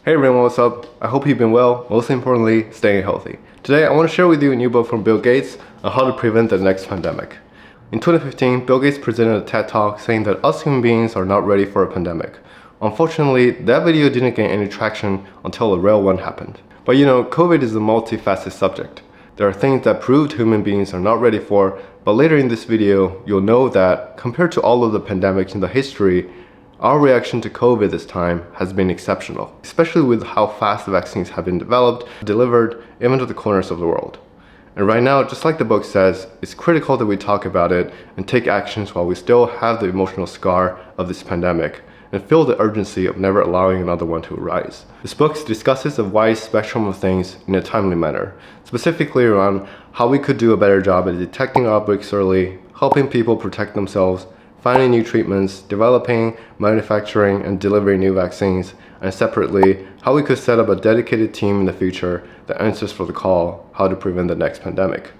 Hey everyone, what's up? I hope you've been well, most importantly, staying healthy. Today I want to share with you a new book from Bill Gates on how to prevent the next pandemic. In 2015, Bill Gates presented a TED Talk saying that us human beings are not ready for a pandemic. Unfortunately, that video didn't gain any traction until a real one happened. But you know, COVID is a multifaceted subject. There are things that proved human beings are not ready for, but later in this video, you'll know that compared to all of the pandemics in the history, our reaction to COVID this time has been exceptional, especially with how fast the vaccines have been developed, delivered, even to the corners of the world. And right now, just like the book says, it's critical that we talk about it and take actions while we still have the emotional scar of this pandemic and feel the urgency of never allowing another one to arise. This book discusses a wide spectrum of things in a timely manner, specifically around how we could do a better job at detecting outbreaks early, helping people protect themselves, finding new treatments, developing, manufacturing, and delivering new vaccines, and separately, how we could set up a dedicated team in the future that answers for the call, how to prevent the next pandemic.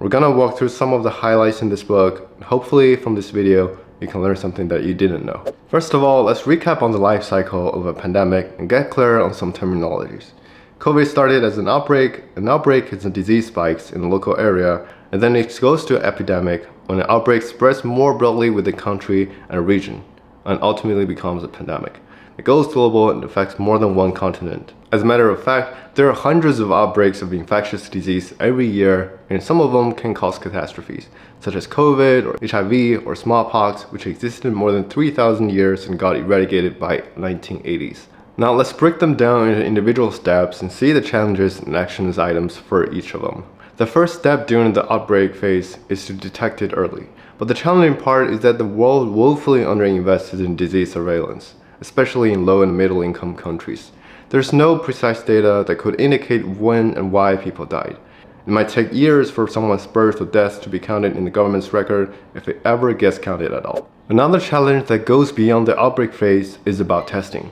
We're gonna walk through some of the highlights in this book, and hopefully from this video, you can learn something that you didn't know. First of all, let's recap on the life cycle of a pandemic and get clear on some terminologies. COVID started as an outbreak. An outbreak is a disease spikes in a local area, and then it goes to an epidemic when an outbreak spreads more broadly within a country and a region, and ultimately becomes a pandemic. It goes global and affects more than one continent. As a matter of fact, there are hundreds of outbreaks of infectious disease every year, and some of them can cause catastrophes, such as COVID or HIV or smallpox, which existed more than 3,000 years and got eradicated by 1980s. Now let's break them down into individual steps and see the challenges and actions items for each of them. The first step during the outbreak phase is to detect it early. But the challenging part is that the world woefully underinvested in disease surveillance, especially in low and middle income countries. There's no precise data that could indicate when and why people died. It might take years for someone's birth or death to be counted in the government's record if it ever gets counted at all. Another challenge that goes beyond the outbreak phase is about testing.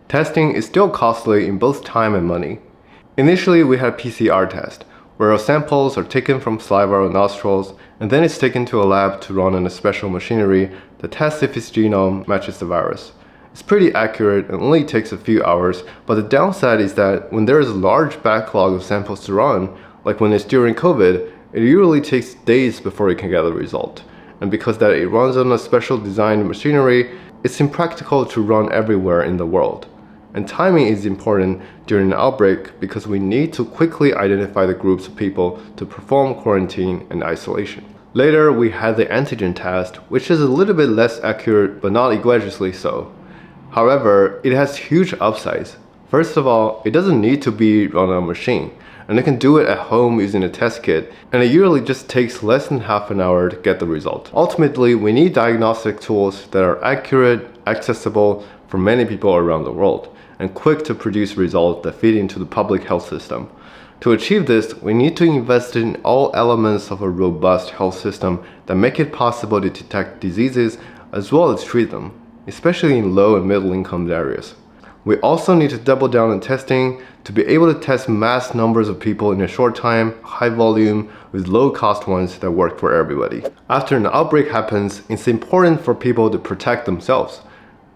Testing is still costly in both time and money. Initially, we had PCR test, where our samples are taken from saliva or nostrils, and then it's taken to a lab to run on a special machinery that tests if its genome matches the virus. It's pretty accurate and only takes a few hours, but the downside is that when there is a large backlog of samples to run, like when it's during COVID, it usually takes days before it can get the result. And because that it runs on a special designed machinery, it's impractical to run everywhere in the world. And timing is important during an outbreak because we need to quickly identify the groups of people to perform quarantine and isolation. Later, we had the antigen test, which is a little bit less accurate but not egregiously so. However, it has huge upsides. First of all, it doesn't need to be run on a machine, and it can do it at home using a test kit, and it usually just takes less than half an hour to get the result. Ultimately, we need diagnostic tools that are accurate, accessible for many people around the world, and quick to produce results that fit into the public health system. To achieve this, we need to invest in all elements of a robust health system that make it possible to detect diseases as well as treat them, especially in low and middle income areas. We also need to double down on testing to be able to test mass numbers of people in a short time, high volume, with low cost ones that work for everybody. After an outbreak happens, it's important for people to protect themselves.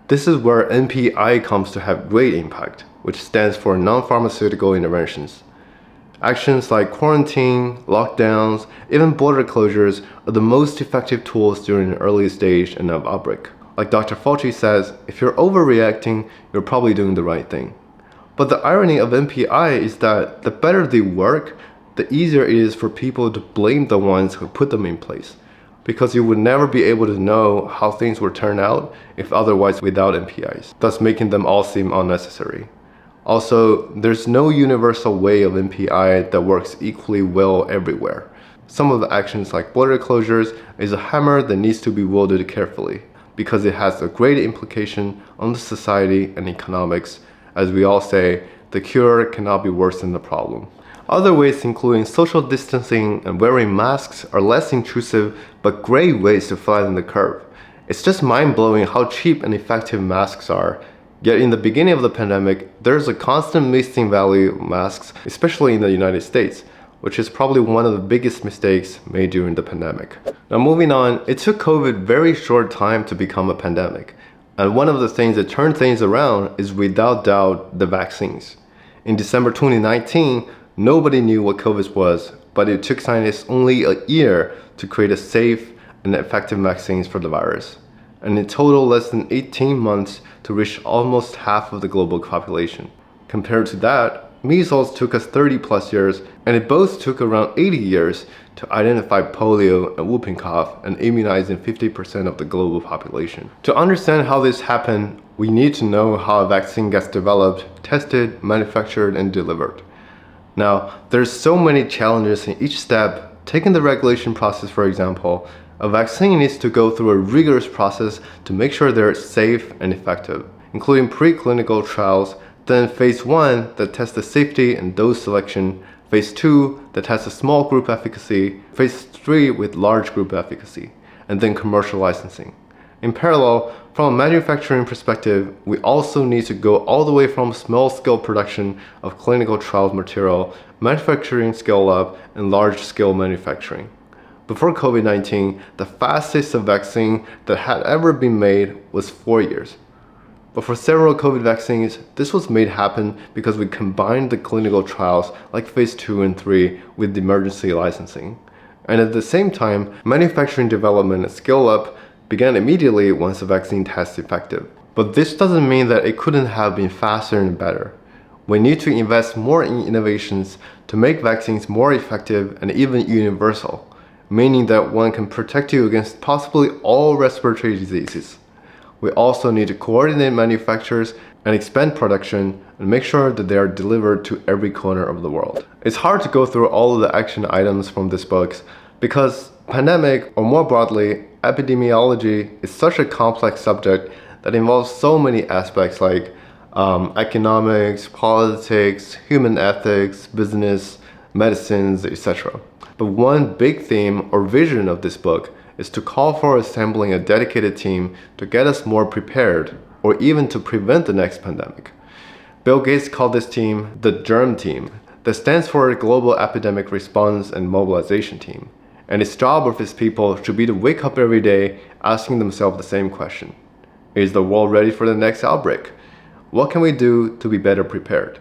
This is where NPI comes to have great impact, which stands for non-pharmaceutical interventions. Actions like quarantine, lockdowns, even border closures are the most effective tools during an early stage of an outbreak. Like Dr. Fauci says, if you're overreacting, you're probably doing the right thing. But the irony of NPI is that the better they work, the easier it is for people to blame the ones who put them in place, because you would never be able to know how things would turn out if otherwise without NPIs, thus making them all seem unnecessary. Also, there's no universal way of NPI that works equally well everywhere. Some of the actions like border closures is a hammer that needs to be wielded carefully, because it has a great implication on the society and economics. As we all say, the cure cannot be worse than the problem. Other ways including social distancing and wearing masks are less intrusive but great ways to flatten the curve. It's just mind-blowing how cheap and effective masks are. Yet in the beginning of the pandemic, there's a constant missing value of masks, especially in the United States, which is probably one of the biggest mistakes made during the pandemic. Now moving on, it took COVID very short time to become a pandemic. And one of the things that turned things around is without doubt the vaccines. In December 2019, nobody knew what COVID was, but it took scientists only a year to create a safe and effective vaccines for the virus. And in total, less than 18 months to reach almost half of the global population. Compared to that, measles took us 30 plus years, and it both took around 80 years to identify polio and whooping cough and immunizing 50% of the global population. To understand how this happened, we need to know how a vaccine gets developed, tested, manufactured, and delivered. Now, there's so many challenges in each step. Taking the regulation process, for example, a vaccine needs to go through a rigorous process to make sure they're safe and effective, including preclinical trials, then phase 1 that tests the safety and dose selection, phase 2 that tests a small group efficacy, phase 3 with large group efficacy, and then commercial licensing. In parallel, from a manufacturing perspective, we also need to go all the way from small-scale production of clinical trial material, manufacturing scale-up, and large-scale manufacturing. Before COVID-19, the fastest vaccine that had ever been made was 4 years. But for several COVID vaccines, this was made happen because we combined the clinical trials like phase 2 and 3 with emergency licensing. And at the same time, manufacturing development and scale-up began immediately once the vaccine tests effective. But this doesn't mean that it couldn't have been faster and better. We need to invest more in innovations to make vaccines more effective and even universal, meaning that one can protect you against possibly all respiratory diseases. We also need to coordinate manufacturers and expand production and make sure that they are delivered to every corner of the world. It's hard to go through all of the action items from this book because pandemic, or more broadly, epidemiology, is such a complex subject that involves so many aspects like economics, politics, human ethics, business, medicines, etc. But one big theme or vision of this book is to call for assembling a dedicated team to get us more prepared or even to prevent the next pandemic. Bill Gates called this team the GERM team, that stands for Global Epidemic Response and Mobilization Team. And its job of its people should be to wake up every day asking themselves the same question. Is the world ready for the next outbreak? What can we do to be better prepared?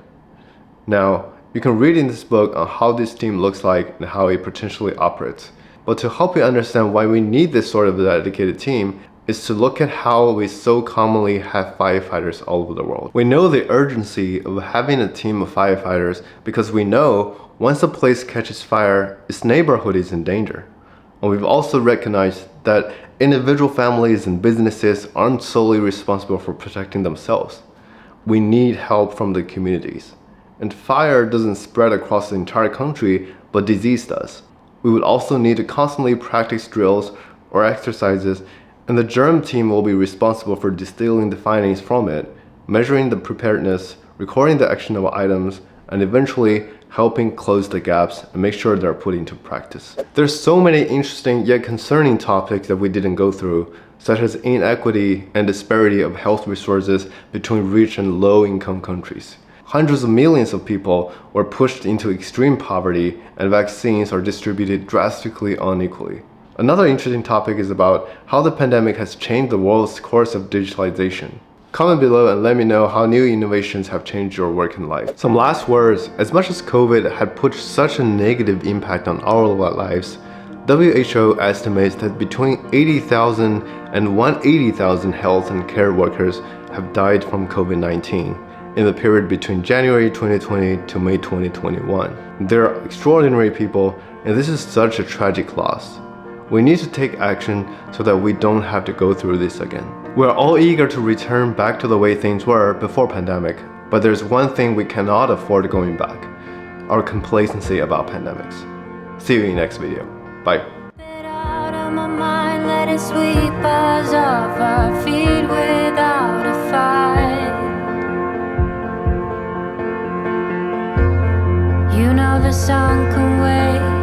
Now, you can read in this book on how this team looks like and how it potentially operates. But to help you understand why we need this sort of dedicated team is to look at how we so commonly have firefighters all over the world. We know the urgency of having a team of firefighters because we know once a place catches fire, its neighborhood is in danger. And we've also recognized that individual families and businesses aren't solely responsible for protecting themselves. We need help from the communities. And fire doesn't spread across the entire country, but disease does. We would also need to constantly practice drills or exercises, and the GERM team will be responsible for distilling the findings from it, measuring the preparedness, recording the actionable items, and eventually helping close the gaps and make sure they're put into practice. There's so many interesting yet concerning topics that we didn't go through, such as inequity and disparity of health resources between rich and low-income countries. Hundreds of millions of people were pushed into extreme poverty, and vaccines are distributed drastically unequally. Another interesting topic is about how the pandemic has changed the world's course of digitalization. Comment below and let me know how new innovations have changed your work and life. Some last words. As much as COVID had put such a negative impact on our lives, WHO estimates that between 80,000 and 180,000 health and care workers have died from COVID-19. In the period between January 2020 to May 2021. They're extraordinary people, and this is such a tragic loss. We need to take action so that we don't have to go through this again. We're all eager to return back to the way things were before pandemic, but there's one thing we cannot afford going back: our complacency about pandemics. See you in the next video. Bye. You know the sun can wait.